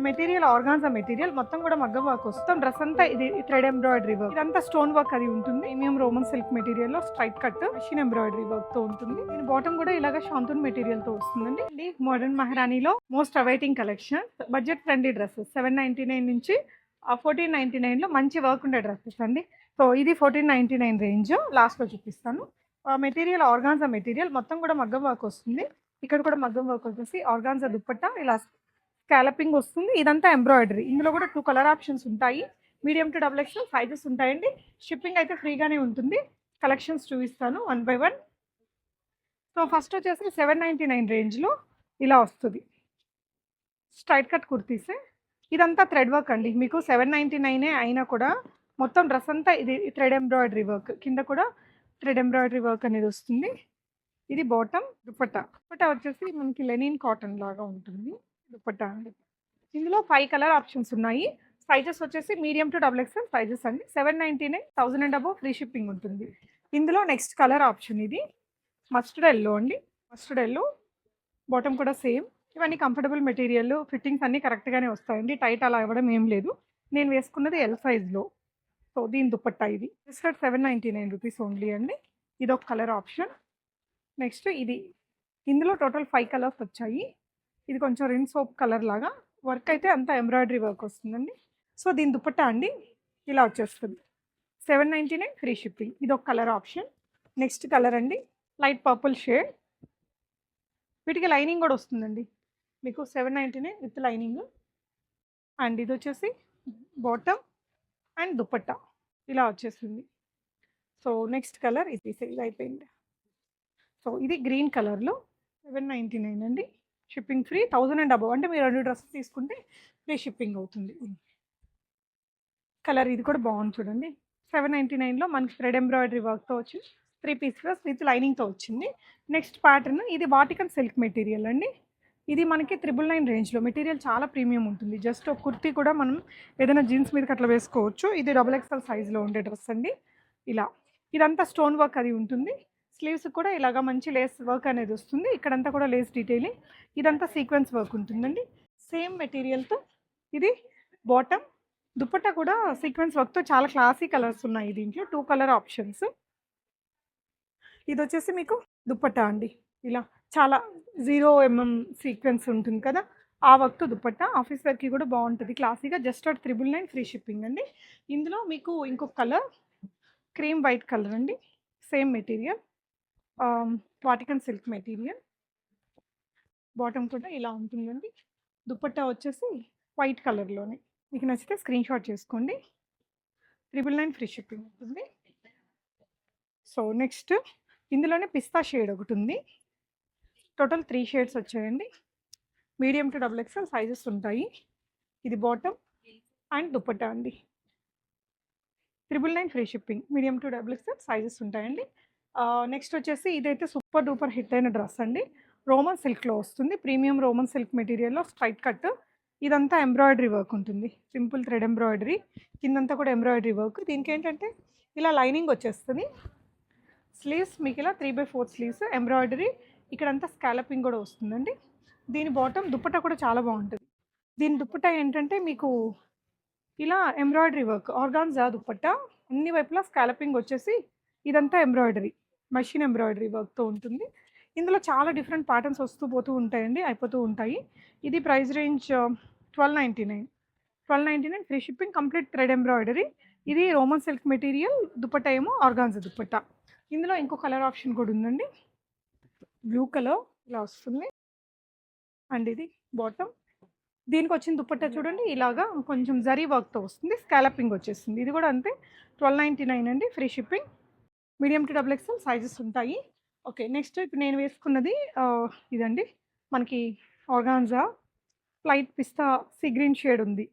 Material organza material మొత్తం కూడా మగ్గం వర్క్ వస్తుంది. డ్రెస్ అంతా ఇది థ్రెడ్ ఎంబ్రాయిడరీ వర్క్, ఇదంతా స్టోన్ వర్క్ అది ఉంటుంది. ప్రీమియం రోమన్ సిల్క్ మెటీరియల్ లో straight cut machine embroidery work తో ఉంటుంది. దీని బాటమ్ కూడా ఇలాగ షాంతూన్ మెటీరియల్ తో వస్తుందండి. ఇది మోడర్న్ మహారాణిలో most awaiting collection, budget friendly dresses 799 నుంచి 1499 లో మంచి వర్క్ ఉండే డ్రెస్సెస్ అండి. సో ఇది 1499 రేంజ్. లాస్ట్ లో చూపిస్తాను. మెటీరియల్ ఆర్గాన్జా మెటీరియల్ మొత్తం కూడా మగ్గం వర్క్ వస్తుంది. ఇక్కడ కూడా మగ్గం వర్క్ వచ్చేసి ఆర్గాన్జా దుప్పట్టా ఇలా స్కాలపింగ్ వస్తుంది. ఇదంతా ఎంబ్రాయిడరీ. ఇందులో కూడా 2 కలర్ ఆప్షన్స్ ఉంటాయి. Medium to double XL sizes ఉంటాయండి. షిప్పింగ్ అయితే ఫ్రీగానే ఉంటుంది. కలెక్షన్స్ చూపిస్తాను 1 by 1. సో ఫస్ట్ వచ్చేసి 799 రేంజ్లో ఇలా వస్తుంది. స్ట్రైట్ కట్ కుర్తీసే. ఇదంతా థ్రెడ్ వర్క్ అండి. మీకు 799 అయినా కూడా మొత్తం డ్రెస్ అంతా ఇది థ్రెడ్ ఎంబ్రాయిడరీ వర్క్, కింద కూడా థ్రెడ్ ఎంబ్రాయిడరీ వర్క్ అనేది వస్తుంది. ఇది బాటమ్. దుపట్టా వచ్చేసి మనకి లెనిన్ కాటన్ లాగా ఉంటుంది దుపట్టా అండి. ఇందులో 5 కలర్ ఆప్షన్స్ ఉన్నాయి. సైజెస్ వచ్చేసి medium to double XL sizes అండి. 799, 1000 అండ్ అబోవ్ ఫ్రీ షిప్పింగ్ ఉంటుంది. ఇందులో నెక్స్ట్ కలర్ ఆప్షన్ ఇది మస్టర్డ్ ఎల్లో అండి. మస్టర్డ్ ఎల్లో బాటమ్ కూడా సేమ్. ఇవన్నీ కంఫర్టబుల్ మెటీరియల్, ఫిట్టింగ్స్ అన్నీ కరెక్ట్గానే వస్తాయండి. టైట్ అలా ఇవ్వడం ఏం లేదు. నేను వేసుకున్నది ఎల్ సైజ్లో. సో దీని దుపట్టా ఇది జస్ట్ 799 రూపీస్ ఓన్లీ అండి. ఇది ఒక కలర్ ఆప్షన్. నెక్స్ట్ ఇది, ఇందులో టోటల్ 5 కలర్స్ వచ్చాయి. ఇది కొంచెం రిన్ సోప్ కలర్ లాగా వర్క్ అయితే అంతా ఎంబ్రాయిడరీ వర్క్ వస్తుందండి. సో దీని దుపట్టా అండి ఇలా వచ్చేస్తుంది. 799 ఫ్రీ షిప్పింగ్. ఇది ఒక కలర్ ఆప్షన్. నెక్స్ట్ కలర్ అండి లైట్ పర్పుల్ షేడ్. వీటికి లైనింగ్ కూడా వస్తుందండి మీకు. 799 విత్ లైనింగ్. అండ్ ఇది వచ్చేసి బాటమ్ అండ్ దుపట్టా ఇలా వచ్చేసింది. సో నెక్స్ట్ కలర్ ఇది సేల్ అయిపోయింది. సో ఇది గ్రీన్ కలర్లో 799 అండి. Shipping free. 1000 అండ్ అబవ్ అంటే మీరు 2 డ్రెస్సెస్ తీసుకుంటే ఫ్రీ షిప్పింగ్ అవుతుంది. కలర్ ఇది కూడా బాగుంది చూడండి. 799లో మనకి థ్రెడ్ ఎంబ్రాయిడరీ వర్క్తో వచ్చి 3 పీస్ డ్రెస్ విత్ లైనింగ్తో వచ్చింది. నెక్స్ట్ ప్యాటర్న్ ఇది వాటికన్ సిల్క్ మెటీరియల్ అండి. ఇది మనకి 999 రేంజ్లో. మెటీరియల్ చాలా ప్రీమియం ఉంటుంది. జస్ట్ ఒక కుర్తీ కూడా మనం ఏదైనా జీన్స్ మీదకి అట్లా వేసుకోవచ్చు. ఇది డబుల్ ఎక్స్ఎల్ సైజ్లో ఉండే డ్రెస్ అండి. ఇలా ఇదంతా స్టోన్ వర్క్ అది ఉంటుంది. స్లీవ్స్ కూడా ఇలాగా మంచి లేస్ వర్క్ అనేది వస్తుంది. ఇక్కడంతా కూడా లేస్ డీటెయిలింగ్. ఇదంతా సీక్వెన్స్ వర్క్ ఉంటుందండి. సేమ్ మెటీరియల్తో ఇది బాటమ్. దుపట్టా కూడా సీక్వెన్స్ వర్క్తో చాలా క్లాసీ కలర్స్ ఉన్నాయి దీంట్లో. 2 కలర్ ఆప్షన్స్. ఇది వచ్చేసి మీకు దుపట్టా అండి. ఇలా చాలా 0 mm సీక్వెన్స్ ఉంటుంది కదా, ఆ వర్క్తో దుపట్టా. ఆఫీస్ వేర్కి కూడా బాగుంటుంది క్లాసీగా. జస్ట్ 999 ఫ్రీ షిప్పింగ్ అండి. ఇందులో మీకు ఇంకొక కలర్ క్రీమ్ వైట్ కలర్ అండి. Same material, Vatican silk material. Bottom కూడా ఇలా ఉంటుందండి. దుపట్టా వచ్చేసి వైట్ కలర్లోనే. మీకు నచ్చితే స్క్రీన్ షాట్ చేసుకోండి. 999 ఫ్రీ షిప్పింగ్ ఉంటుంది. సో నెక్స్ట్ ఇందులోనే పిస్తా షేడ్ ఒకటి ఉంది. టోటల్ 3 షేడ్స్ వచ్చాయండి. Medium to double XL sizes ఉంటాయి. ఇది బాటమ్ అండ్ దుపట్టా అండి. 999 free shipping. Medium to double XL sizes ఉంటాయండి. నెక్స్ట్ వచ్చేసి ఇదైతే సూపర్ డూపర్ హిట్ అయిన డ్రెస్ అండి. రోమన్ సిల్క్లో వస్తుంది. ప్రీమియం రోమన్ సిల్క్ మెటీరియల్లో స్ట్రైట్ కట్. ఇదంతా ఎంబ్రాయిడరీ వర్క్ ఉంటుంది. సింపుల్ థ్రెడ్ ఎంబ్రాయిడరీ, కిందంతా కూడా ఎంబ్రాయిడరీ వర్క్. దీనికి ఏంటంటే ఇలా లైనింగ్ వచ్చేస్తుంది. స్లీవ్స్ మీకు ఇలా 3/4 స్లీవ్స్ ఎంబ్రాయిడరీ. ఇక్కడంతా స్కాలపింగ్ కూడా వస్తుందండి. దీని బాటమ్ దుపట్టా కూడా చాలా బాగుంటుంది. దీని దుపట్టా ఏంటంటే మీకు ఇలా ఎంబ్రాయిడరీ వర్క్, ఆర్గాన్జా దుపట్టా. అన్ని వైపులా స్కాలపింగ్ వచ్చేసి ఇదంతా ఎంబ్రాయిడరీ, మెషిన్ ఎంబ్రాయిడరీ వర్క్తో ఉంటుంది. ఇందులో చాలా డిఫరెంట్ ప్యాటర్న్స్ వస్తూ పోతూ ఉంటాయండి, అయిపోతూ ఉంటాయి. ఇది price range 1299 free shipping. Complete thread embroidery. ఇది రోమన్ సిల్క్ మెటీరియల్. దుపట్టా ఏమో ఆర్గాన్జా దుపట్టా. ఇందులో ఇంకో కలర్ ఆప్షన్ కూడా ఉందండి. బ్లూ కలర్ ఇలా వస్తుంది. అండ్ ఇది బాటమ్. దీనికి వచ్చిన దుపట్టా చూడండి ఇలాగా కొంచెం జరీ వర్క్తో వస్తుంది. స్కాలపింగ్ వచ్చేస్తుంది. ఇది కూడా అంతే 1299 అండి. Free shipping. Medium to double XL sizes ఉంటాయి. ఓకే, నెక్స్ట్ ఇప్పుడు నేను వేసుకున్నది ఇదండి. మనకి organza light pista sea green shade ఉంది.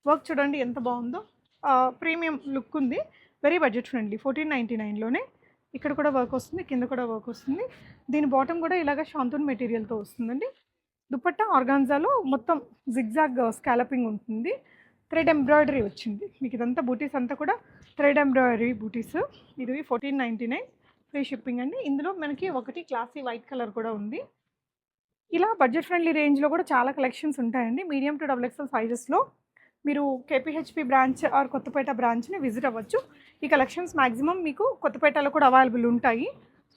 వర్క్ చూడండి ఎంత బాగుందో. ప్రీమియం లుక్ ఉంది. Very budget friendly. 1499లోనే. ఇక్కడ కూడా వర్క్ వస్తుంది, కింద కూడా వర్క్ వస్తుంది. దీని బాటమ్ కూడా ఇలాగ షాంతూన్ మెటీరియల్తో వస్తుందండి. దుపట్టా ఆర్గాన్జాలో మొత్తం జిగ్జాగ్ స్కాలపింగ్ ఉంటుంది. థ్రెడ్ ఎంబ్రాయిడరీ వచ్చింది. మీకు ఇదంతా బూటీస్ అంతా కూడా థ్రెడ్ ఎంబ్రాయిడరీ బూటీస్. ఇది 1499 ఫ్రీ షిప్పింగ్ అండి. ఇందులో మనకి ఒకటి క్లాసీ వైట్ కలర్ కూడా ఉంది. ఇలా బడ్జెట్ ఫ్రెండ్లీ రేంజ్లో కూడా చాలా కలెక్షన్స్ ఉంటాయండి. మీడియం టు డబుల్ ఎక్స్ఎల్ సైజెస్లో మీరు కేపీహెచ్పి బ్రాంచ్ ఆర్ కొత్తపేట బ్రాంచ్ని విజిట్ అవ్వచ్చు. ఈ కలెక్షన్స్ మ్యాక్సిమం మీకు కొత్తపేటలో కూడా అవైలబుల్ ఉంటాయి.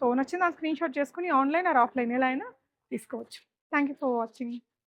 సో నచ్చిన స్క్రీన్ షాట్ చేసుకుని ఆన్లైన్ ఆర్ ఆఫ్లైన్ ఎలా అయినా తీసుకోవచ్చు. Thank you for watching.